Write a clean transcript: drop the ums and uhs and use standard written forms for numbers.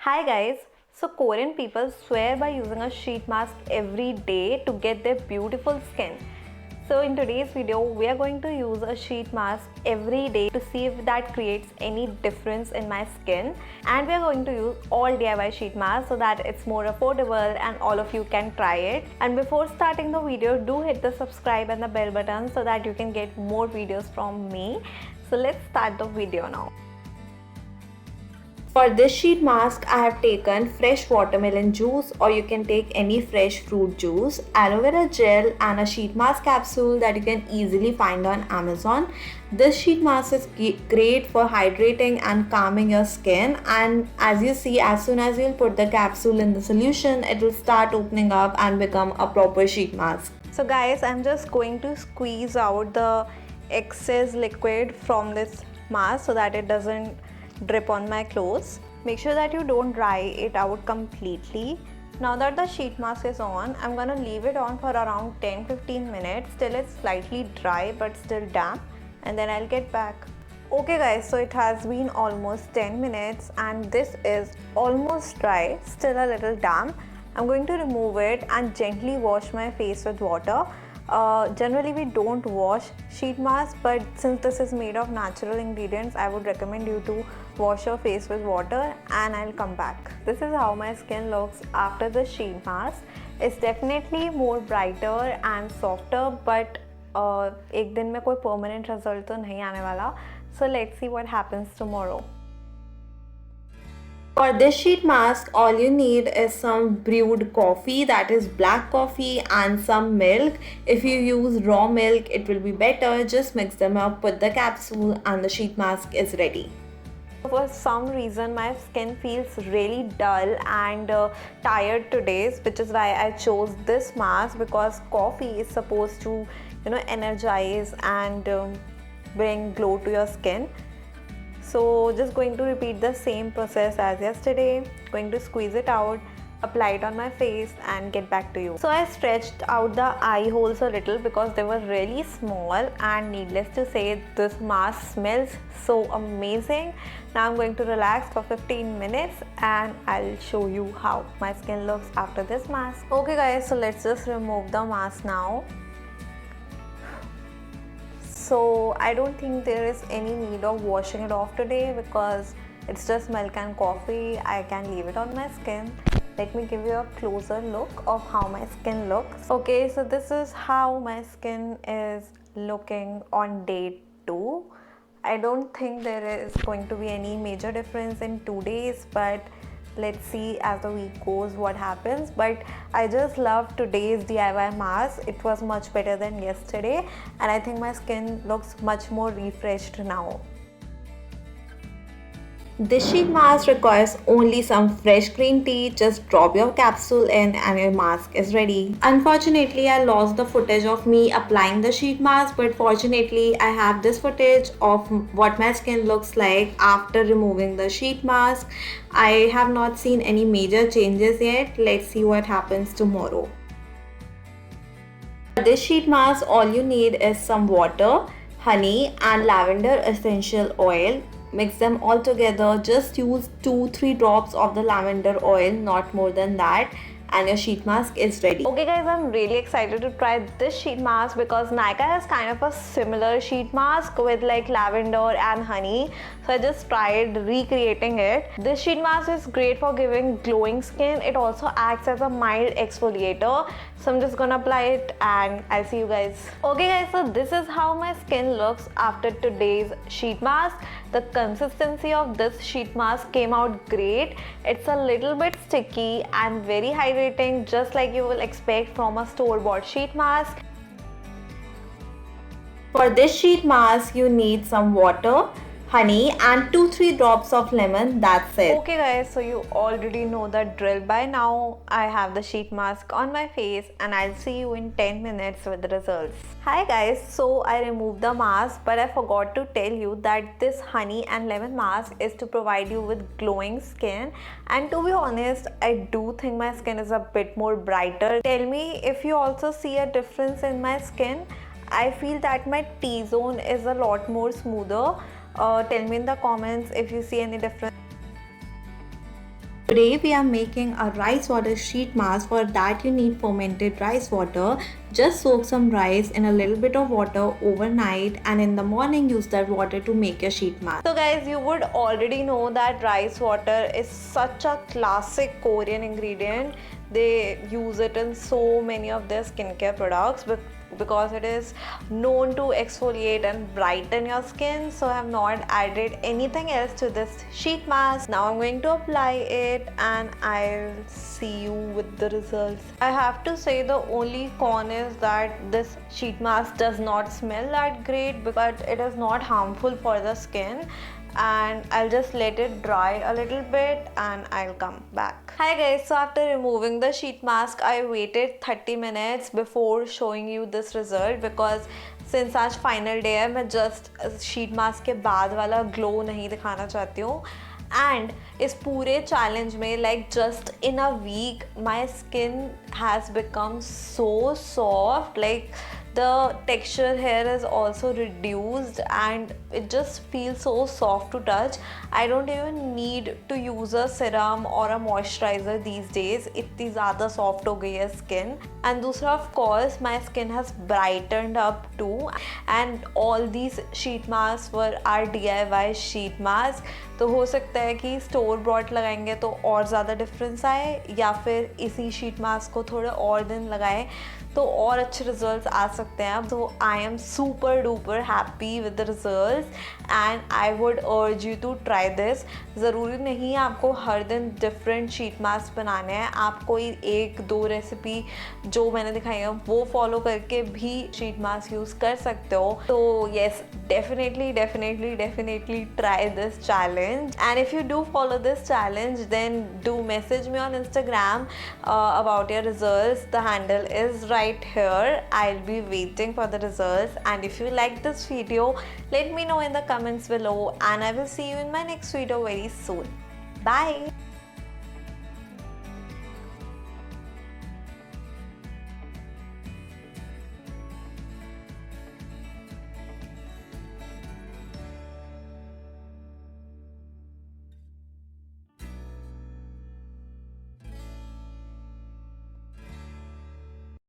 Hi guys, so Korean people swear by using a sheet mask every day to get their beautiful skin. So in today's video, we are going to use a sheet mask every day to see if that creates any difference in my skin. And we are going to use all DIY sheet masks so that it's more affordable and all of you can try it. And before starting the video, do hit the subscribe and the bell button so that you can get more videos from me. So let's start the video now. For this sheet mask, I have taken fresh watermelon juice, or you can take any fresh fruit juice, aloe vera gel and a sheet mask capsule that you can easily find on Amazon. This sheet mask is great for hydrating and calming your skin, and as you see, as soon as you'll put the capsule in the solution, it will start opening up and become a proper sheet mask. So guys, I'm just going to squeeze out the excess liquid from this mask so that it doesn't drip on my clothes. Make sure that you don't dry it out completely. Now that the sheet mask is on, I'm gonna leave it on for around 10-15 minutes till it's slightly dry but still damp, and then I'll get back. Okay guys, so it has been almost 10 minutes and this is almost dry, still a little damp. I'm going to remove it and gently wash my face with water. Generally we don't wash sheet mask, but since this is made of natural ingredients, I would recommend you to wash your face with water, and I'll come back. This is how my skin looks after the sheet mask. It's definitely more brighter and softer, but एक दिन में कोई permanent result तो नहीं आने वाला. So let's see what happens tomorrow. For this sheet mask, all you need is some brewed coffee, that is black coffee, and some milk. If you use raw milk, it will be better. Just mix them up, put the capsule, and the sheet mask is ready. For some reason, my skin feels really dull and tired today, which is why I chose this mask, because coffee is supposed to, energize and bring glow to your skin. So just going to repeat the same process as yesterday. Going to squeeze it out, apply it on my face and get back to you. So I stretched out the eye holes a little because they were really small, and needless to say, this mask smells so amazing. Now I'm going to relax for 15 minutes and I'll show you how my skin looks after this mask. Okay guys, so let's just remove the mask now. So I don't think there is any need of washing it off today because it's just milk and coffee. I can leave it on my skin. Let me give you a closer look of how my skin looks. Okay, so this is how my skin is looking on day 2. I don't think there is going to be any major difference in 2 days, but let's see as the week goes what happens. But I just love today's DIY mask. It was much better than yesterday, and I think my skin looks much more refreshed now. This sheet mask requires only some fresh green tea. Just drop your capsule in and your mask is ready. Unfortunately, I lost the footage of me applying the sheet mask, but fortunately I have this footage of what my skin looks like after removing the sheet mask. I have not seen any major changes yet. Let's see what happens tomorrow. For this sheet mask, all you need is some water, honey and lavender essential oil. Mix them all together. Just use 2-3 drops of the lavender oil, not more than that, and your sheet mask is ready. Okay guys, I'm really excited to try this sheet mask because Nykaa has kind of a similar sheet mask with like lavender and honey. So I just tried recreating it. This sheet mask is great for giving glowing skin. It also acts as a mild exfoliator. So I'm just gonna apply it and I'll see you guys. Okay guys, so this is how my skin looks after today's sheet mask. The consistency of this sheet mask came out great. It's a little bit sticky and very hydrating, just like you will expect from a store-bought sheet mask. For this sheet mask, you need some water, honey and 2-3 drops of lemon. That's it. Okay guys, so you already know the drill by now. I have the sheet mask on my face and I'll see you in 10 minutes with the results. Hi guys, so I removed the mask, but I forgot to tell you that this honey and lemon mask is to provide you with glowing skin, and to be honest, I do think my skin is a bit more brighter. Tell me if you also see a difference in my skin. I feel that my T-zone is a lot more smoother. Tell me in the comments if you see any difference. Today we are making a rice water sheet mask. For that you need fermented rice water. Just soak some rice in a little bit of water overnight and in the morning use that water to make your sheet mask. So guys, you would already know that rice water is such a classic Korean ingredient. They use it in so many of their skincare products because it is known to exfoliate and brighten your skin. So I have not added anything else to this sheet mask. Now I'm going to apply it and I'll see you with the results. I have to say the only con is that this sheet mask does not smell that great, but it is not harmful for the skin. And I'll just let it dry a little bit and I'll come back. Hi guys, so after removing the sheet mask, I waited 30 minutes before showing you this result because since आज final day है, मैं just sheet mask के बाद वाला glow नहीं दिखाना चाहती हूँ. And इस पूरे challenge में like just in a week my skin has become so soft, like the texture here is also reduced and it just feels so soft to touch. I don't even need to use a serum or a moisturizer these days. इतनी ज़्यादा soft हो गई है skin. And दूसरा, of course, my skin has brightened up too. And all these sheet masks were our DIY sheet masks. तो हो सकता है कि स्टोर ब्रॉट लगाएंगे तो और ज़्यादा डिफरेंस आए, या फिर इसी शीट मास्क को थोड़े और दिन लगाएं तो और अच्छे रिजल्ट्स आ सकते हैं. तो I am super duper happy with the results and I would urge you to try this. ज़रूरी नहीं है आपको हर दिन डिफरेंट शीट मास्क बनाने हैं. आप कोई एक दो रेसिपी जो मैंने दिखाई है वो फॉलो करके भी शीट मास्क यूज़ कर सकते हो. तो yes, definitely try this challenge. And if you do follow this challenge, then do message me on Instagram about your results. The handle is right here. I'll be waiting for the results. And if you like this video, let me know in the comments below, and I will see you in my next video very soon. Bye.